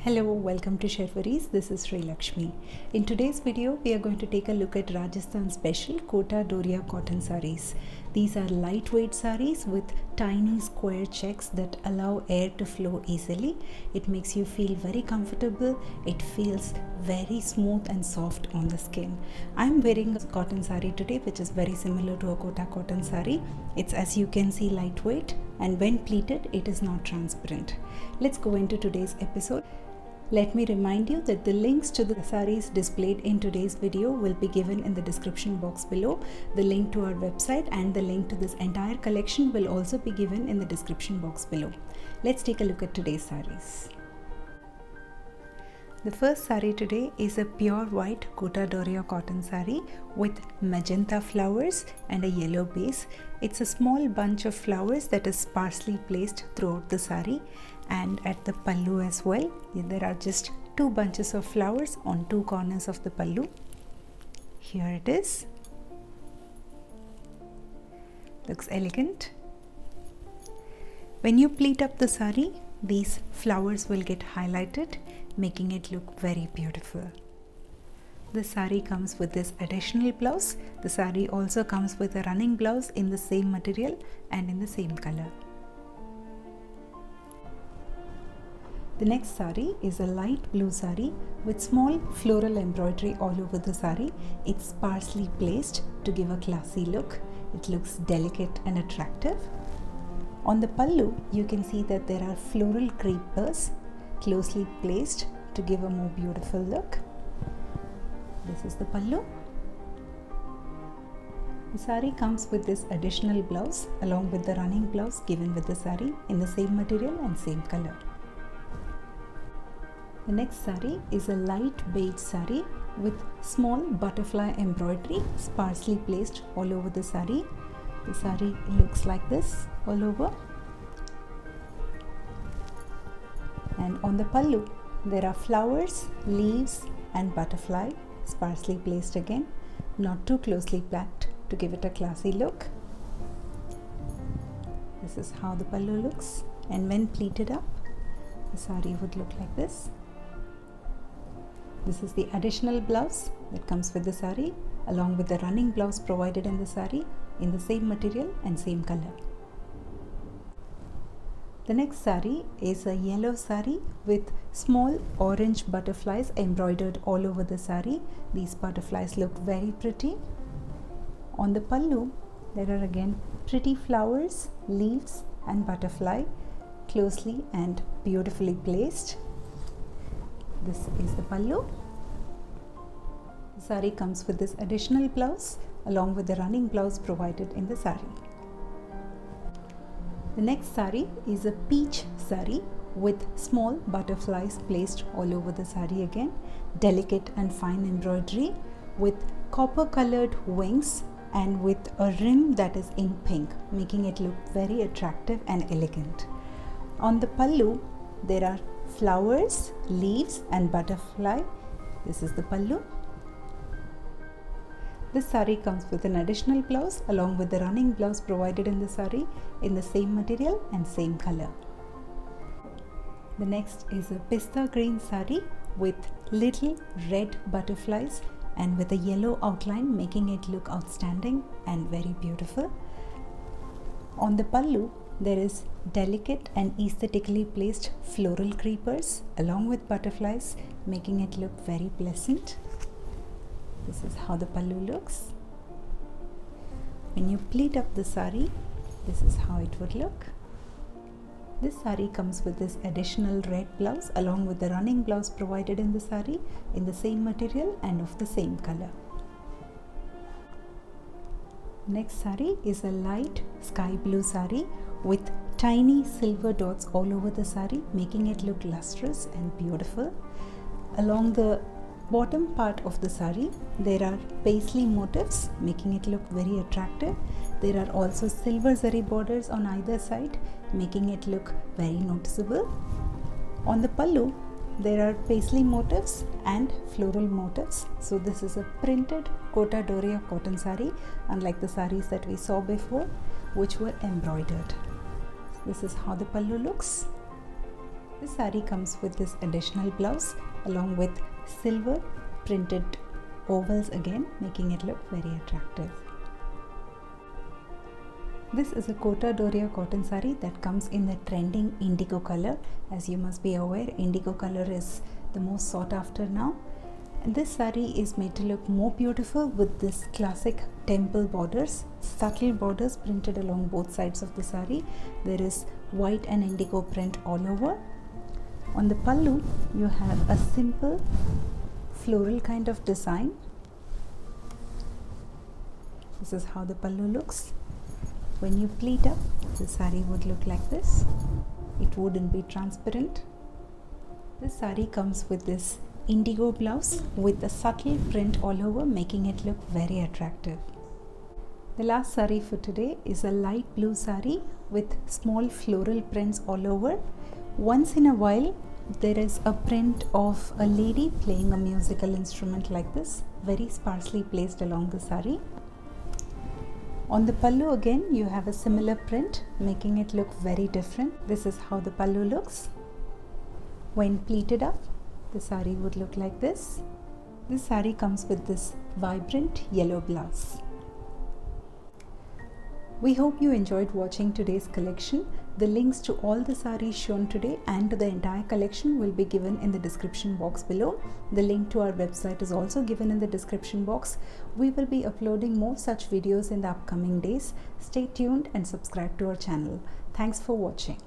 Hello, welcome to Shervaries. This is Sri Lakshmi. In today's video, we are going to take a look at Rajasthan special Kota Doria cotton sarees. These are lightweight sarees with tiny square checks that allow air to flow easily. It makes you feel very comfortable. It feels very smooth and soft on the skin. I'm wearing a cotton saree today, which is very similar to a Kota cotton saree. It's, as you can see, lightweight, and when pleated, it is not transparent. Let's go into today's episode. Let me remind you that the links to the sarees displayed in today's video will be given in the description box below. The link to our website and the link to this entire collection will also be given in the description box below. Let's take a look at today's sarees. The first saree today is a pure white Kota Doria cotton saree with magenta flowers and a yellow base. It's a small bunch of flowers that is sparsely placed throughout the saree, and at the pallu as well. There are just two bunches of flowers on two corners of the pallu. Here it is. Looks elegant. When you pleat up the saree, these flowers will get highlighted, making it look very beautiful. The saree comes with this additional blouse. The saree also comes with a running blouse in the same material and in the same color. The next saree is a light blue saree with small floral embroidery all over the saree. It's sparsely placed to give a classy look. It looks delicate and attractive. On the pallu, you can see that there are floral creepers closely placed to give a more beautiful look. This is the pallu. The saree comes with this additional blouse along with the running blouse given with the saree in the same material and same color. The next saree is a light beige saree with small butterfly embroidery sparsely placed all over the saree. The saree looks like this all over. And on the pallu, there are flowers, leaves and butterfly sparsely placed again, not too closely packed to give it a classy look. This is how the pallu looks, and when pleated up, the saree would look like this. This is the additional blouse that comes with the saree along with the running blouse provided in the saree in the same material and same color. The next saree is a yellow saree with small orange butterflies embroidered all over the saree. These butterflies look very pretty. On the pallu, there are again pretty flowers, leaves and butterfly closely and beautifully placed. This is the pallu. The saree comes with this additional blouse along with the running blouse provided in the saree. The next saree is a peach saree with small butterflies placed all over the saree again, delicate and fine embroidery with copper colored wings and with a rim that is in pink, making it look very attractive and elegant. On the pallu, there are flowers, leaves and butterfly. This is the pallu. This saree comes with an additional blouse along with the running blouse provided in the saree in the same material and same color. The next is a pista green saree with little red butterflies and with a yellow outline, making it look outstanding and very beautiful. On the pallu, there is delicate and aesthetically placed floral creepers along with butterflies, making it look very pleasant. This is how the pallu looks. When you pleat up the saree, this is how it would look. This saree comes with this additional red blouse along with the running blouse provided in the saree in the same material and of the same color. Next saree is a light sky blue saree with tiny silver dots all over the saree, making it look lustrous and beautiful. Along the bottom part of the saree, there are paisley motifs, making it look very attractive. There are also silver zari borders on either side, making it look very noticeable. On the pallu, there are paisley motifs and floral motifs. So this is a printed Kota Doria cotton saree, unlike the sarees that we saw before, which were embroidered. This is how the pallu looks. This saree comes with this additional blouse along with silver printed ovals again, making it look very attractive. This is a Kota Doria cotton saree that comes in the trending indigo color. As you must be aware, indigo color is the most sought after now. And this saree is made to look more beautiful with this classic temple borders, subtle borders printed along both sides of the saree. There is white and indigo print all over. On the pallu, you have a simple floral kind of design. This is how the pallu looks. When you pleat up, the saree would look like this. It wouldn't be transparent. This saree comes with this indigo blouse with a subtle print all over, making it look very attractive. The last saree for today is a light blue saree with small floral prints all over. Once in a while, there is a print of a lady playing a musical instrument like this, very sparsely placed along the saree. On the pallu again, you have a similar print, making it look very different. This is how the pallu looks. When pleated up, the saree would look like this. This saree comes with this vibrant yellow blouse. We hope you enjoyed watching today's collection. The links to all the sarees shown today and to the entire collection will be given in the description box below. The link to our website is also given in the description box. We will be uploading more such videos in the upcoming days. Stay tuned and subscribe to our channel. Thanks for watching.